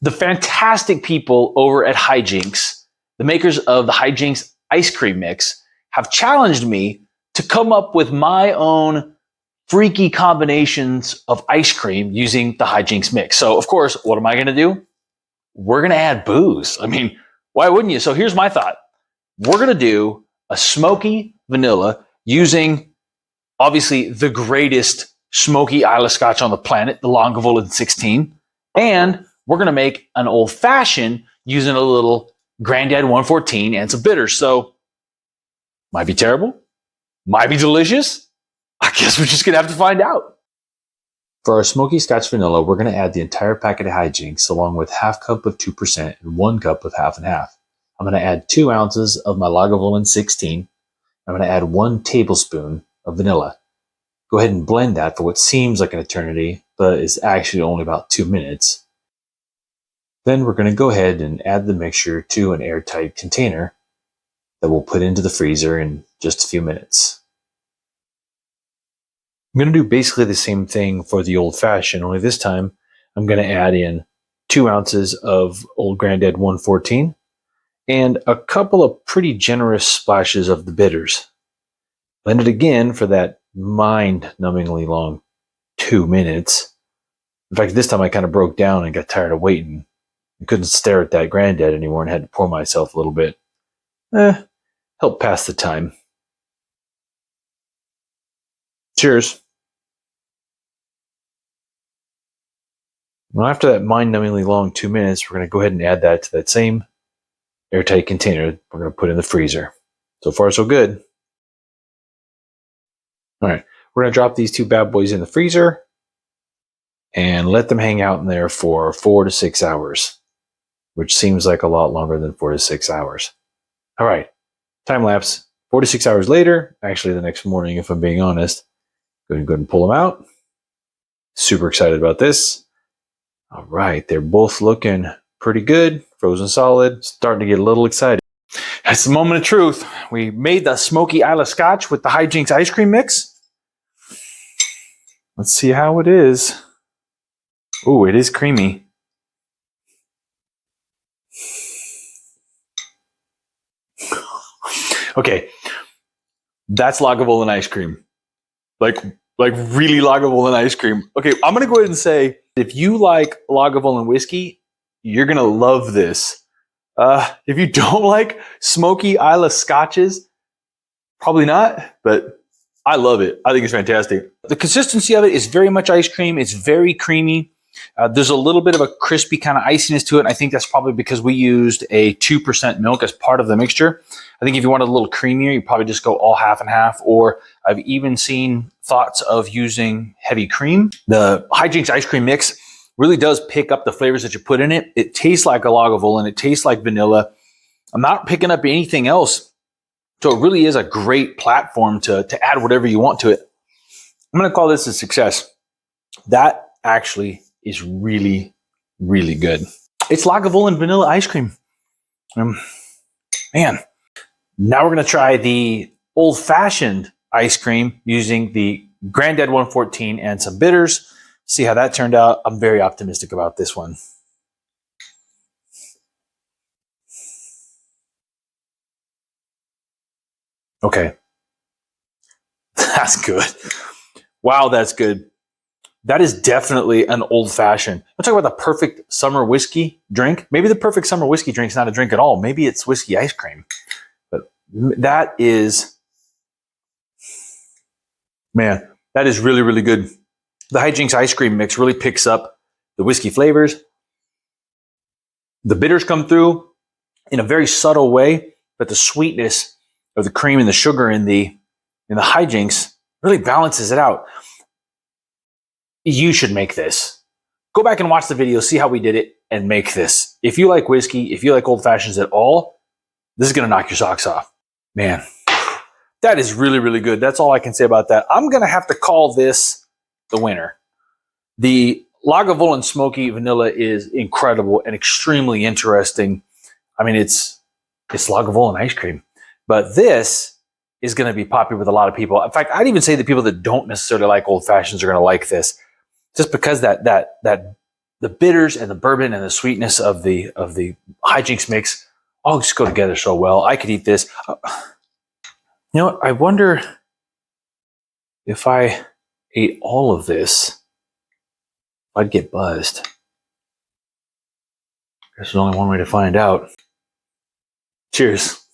The fantastic people over at Hijinx, the makers of the Hijinx Ice Cream mix, have challenged me to come up with my own freaky combinations of ice cream using the Hijinx mix. So, of course, what am I going to do? We're going to add booze. I mean, why wouldn't you? So here's my thought. We're going to do a smoky vanilla using, obviously, the greatest smoky Islay Scotch on the planet, the Lagavulin 16. And we're going to make an old fashioned using a little Gran-Dad 114 and some bitters. So, might be terrible, might be delicious. I guess we're just going to have to find out. For our smoky Scotch vanilla, we're going to add the entire packet of Hijinx along with half cup of 2% and 1 cup of half and half. I'm going to add 2 ounces of my Lagavulin 16. I'm going to add 1 tablespoon of vanilla. Go ahead and blend that for what seems like an eternity, but is actually only about 2 minutes. Then we're going to go ahead and add the mixture to an airtight container that we'll put into the freezer in just a few minutes. I'm going to do basically the same thing for the old fashioned, only this time I'm going to add in 2 ounces of old Gran-Dad 114 and a couple of pretty generous splashes of the bitters. Blend it again for that mind-numbingly long 2 minutes. In fact, this time I kind of broke down and got tired of waiting. I couldn't stare at that Gran-Dad anymore and had to pour myself a little bit. Help pass the time. Cheers. Well, after that mind-numbingly long 2 minutes, we're going to go ahead and add that to that same airtight container we're going to put in the freezer. So far, so good. All right, we're going to drop these 2 bad boys in the freezer and let them hang out in there for 4 to 6 hours, which seems like a lot longer than 4 to 6 hours. All right, time lapse. 4 to 6 hours later, actually the next morning, if I'm being honest, go ahead and pull them out. Super excited about this. All right, they're both looking pretty good, frozen solid, starting to get a little excited. That's the moment of truth. We made the smoky Islay Scotch with the Hijinx Ice Cream mix. Let's see how it is. Ooh, it is creamy. Okay, that's Lagavulin ice cream. Like really Lagavulin ice cream. Okay, I'm going to go ahead and say, if you like Lagavulin whiskey, you're going to love this. If you don't like smoky Islay Scotches, probably not, but I love it. I think it's fantastic. The consistency of it is very much ice cream. It's very creamy. There's a little bit of a crispy kind of iciness to it. And I think that's probably because we used a 2% milk as part of the mixture. I think if you wanted a little creamier, you probably just go all half and half, or I've even seen thoughts of using heavy cream. The Hijinx ice cream mix really does pick up the flavors that you put in it. It tastes like a Lagavulin. It tastes like vanilla. I'm not picking up anything else. So it really is a great platform to add whatever you want to it. I'm going to call this a success. That actually is really, really good. It's Lagavulin vanilla ice cream. Man. Now we're going to try the old fashioned ice cream using the Gran-Dad 114 and some bitters. See how that turned out. I'm very optimistic about this one. Okay. That's good. Wow, that's good. That is definitely an old fashioned. Let's talk about the perfect summer whiskey drink. Maybe the perfect summer whiskey drink is not a drink at all. Maybe it's whiskey ice cream. But that is, man, that is really, really good. The Hijinx ice cream mix really picks up the whiskey flavors. The bitters come through in a very subtle way, but the sweetness of the cream and the sugar in the Hijinx really balances it out. You should make this. Go back and watch the video, see how we did it, and make this. If you like whiskey, if you like old fashions at all, this is going to knock your socks off. Man, that is really, really good. That's all I can say about that. I'm going to have to call this the winner. The Lagavulin Smoky Vanilla is incredible and extremely interesting. I mean, it's Lagavulin ice cream. But this is going to be popular with a lot of people. In fact, I'd even say the people that don't necessarily like old fashions are going to like this, just because that the bitters and the bourbon and the sweetness of the Hijinx mix all just go together so well. I could eat this. You know what? I wonder if I ate all of this, I'd get buzzed. Guess there's only one way to find out. Cheers.